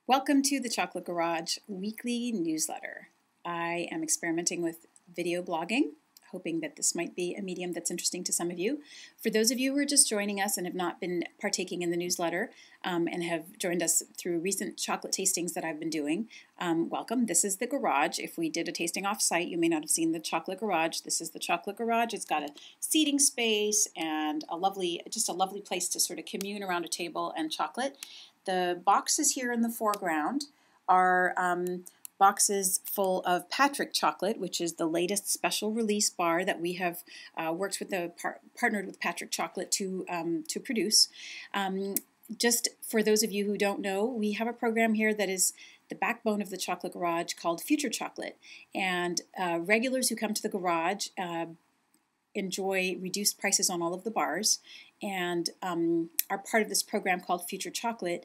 Welcome to the Chocolate Garage weekly newsletter. I am experimenting with video blogging, hoping that this might be a medium that's interesting to some of you. For those of you who are just joining us and have not been partaking in the newsletter and have joined us through recent chocolate tastings that I've been doing, welcome. This is the garage. If we did a tasting off-site, you may not have seen the Chocolate Garage. This is the Chocolate Garage. It's got a seating space and just a lovely place to sort of commune around a table and chocolate. The boxes here in the foreground are boxes full of Patrick chocolate, which is the latest special release bar that we have partnered with Patrick Chocolate to produce. Just for those of you who don't know, we have a program here that is the backbone of the Chocolate Garage called Future Chocolate, and regulars who come to the garage enjoy reduced prices on all of the bars and are part of this program called Future Chocolate,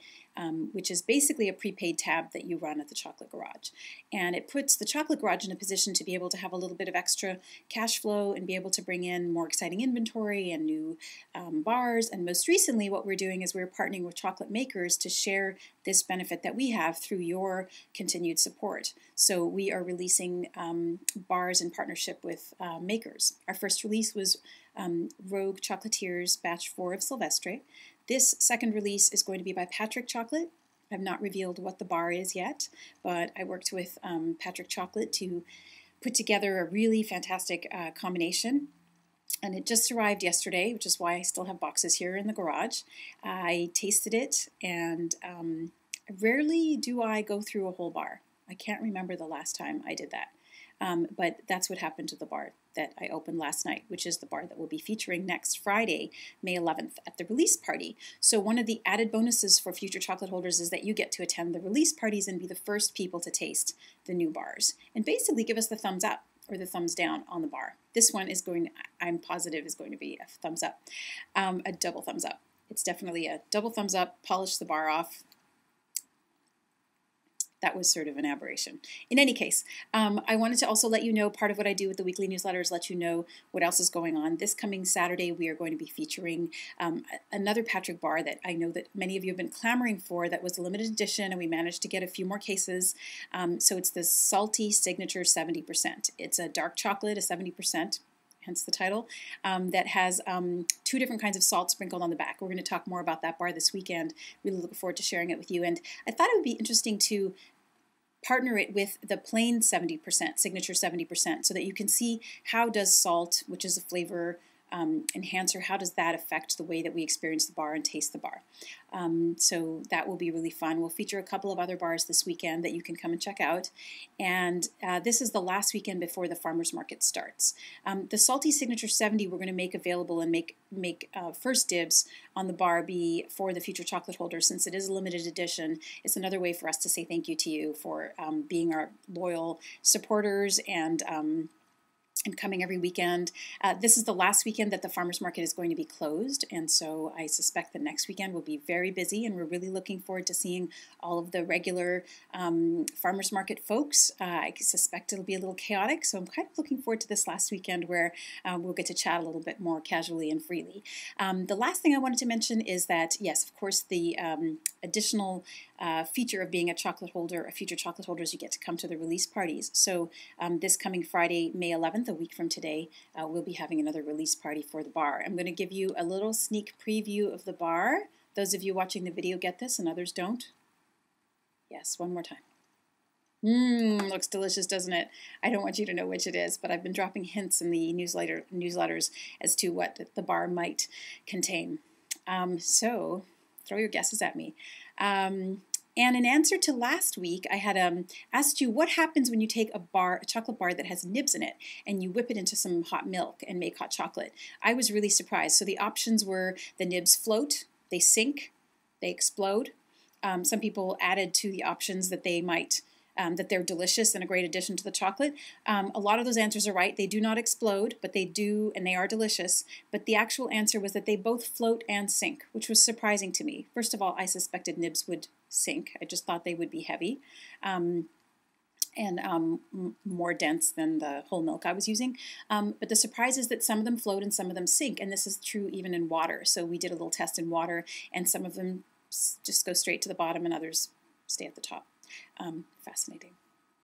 which is basically a prepaid tab that you run at the Chocolate Garage. And it puts the Chocolate Garage in a position to be able to have a little bit of extra cash flow and be able to bring in more exciting inventory and new bars. And most recently, what we're doing is we're partnering with chocolate makers to share this benefit that we have through your continued support. So we are releasing bars in partnership with makers. Our first release was Rogue Chocolatiers Batch 4 of Silvestre. This second release is going to be by Patrick Chocolate. I've not revealed what the bar is yet, but I worked with Patrick Chocolate to put together a really fantastic combination. And it just arrived yesterday, which is why I still have boxes here in the garage. I tasted it, and rarely do I go through a whole bar. I can't remember the last time I did that. But that's what happened to the bar that I opened last night, which is the bar that we'll be featuring next Friday, May 11th, at the release party. So one of the added bonuses for future chocolate holders is that you get to attend the release parties and be the first people to taste the new bars and basically give us the thumbs up or the thumbs down on the bar. This one is I'm positive is going to be a thumbs up, a double thumbs up. It's definitely a double thumbs up, polish the bar off. That was sort of an aberration. In any case, I wanted to also let you know part of what I do with the weekly newsletter is let you know what else is going on. This coming Saturday, we are going to be featuring another Patrick bar that I know that many of you have been clamoring for that was a limited edition, and we managed to get a few more cases. So it's the Salty Signature 70%. It's a dark chocolate, a 70%. Hence the title, that has two different kinds of salt sprinkled on the back. We're going to talk more about that bar this weekend. Really looking forward to sharing it with you. And I thought it would be interesting to partner it with the plain 70%, signature 70%, so that you can see how does salt, which is a flavor enhancer, how does that affect the way that we experience the bar and taste the bar. So that will be really fun. We'll feature a couple of other bars this weekend that you can come and check out. And this is the last weekend before the farmer's market starts. The Salty Signature 70 we're going to make available and make first dibs on the bar be for the future chocolate holders. Since it is a limited edition, it's another way for us to say thank you to you for being our loyal supporters and coming every weekend. This is the last weekend that the farmers market is going to be closed, and so I suspect the next weekend will be very busy, and we're really looking forward to seeing all of the regular farmers market folks. I suspect it'll be a little chaotic, so I'm kind of looking forward to this last weekend where we'll get to chat a little bit more casually and freely. The last thing I wanted to mention is that, yes, of course, the additional feature of being a chocolate holder, a future chocolate holder, is you get to come to the release parties. So this coming Friday, May 11th, a week from today, we'll be having another release party for the bar. I'm going to give you a little sneak preview of the bar. Those of you watching the video get this and others don't. Yes, one more time. Looks delicious, doesn't it? I don't want you to know which it is, but I've been dropping hints in the newsletters as to what the bar might contain. So throw your guesses at me. And in answer to last week, I had asked you what happens when you take a chocolate bar that has nibs in it and you whip it into some hot milk and make hot chocolate. I was really surprised. So the options were the nibs float, they sink, they explode. Some people added to the options that they might that they're delicious and a great addition to the chocolate. A lot of those answers are right. They do not explode, but they do, and they are delicious. But the actual answer was that they both float and sink, which was surprising to me. First of all, I suspected nibs would sink. I just thought they would be heavy and more dense than the whole milk I was using. But the surprise is that some of them float and some of them sink, and this is true even in water. So we did a little test in water, and some of them just go straight to the bottom and others stay at the top. Fascinating.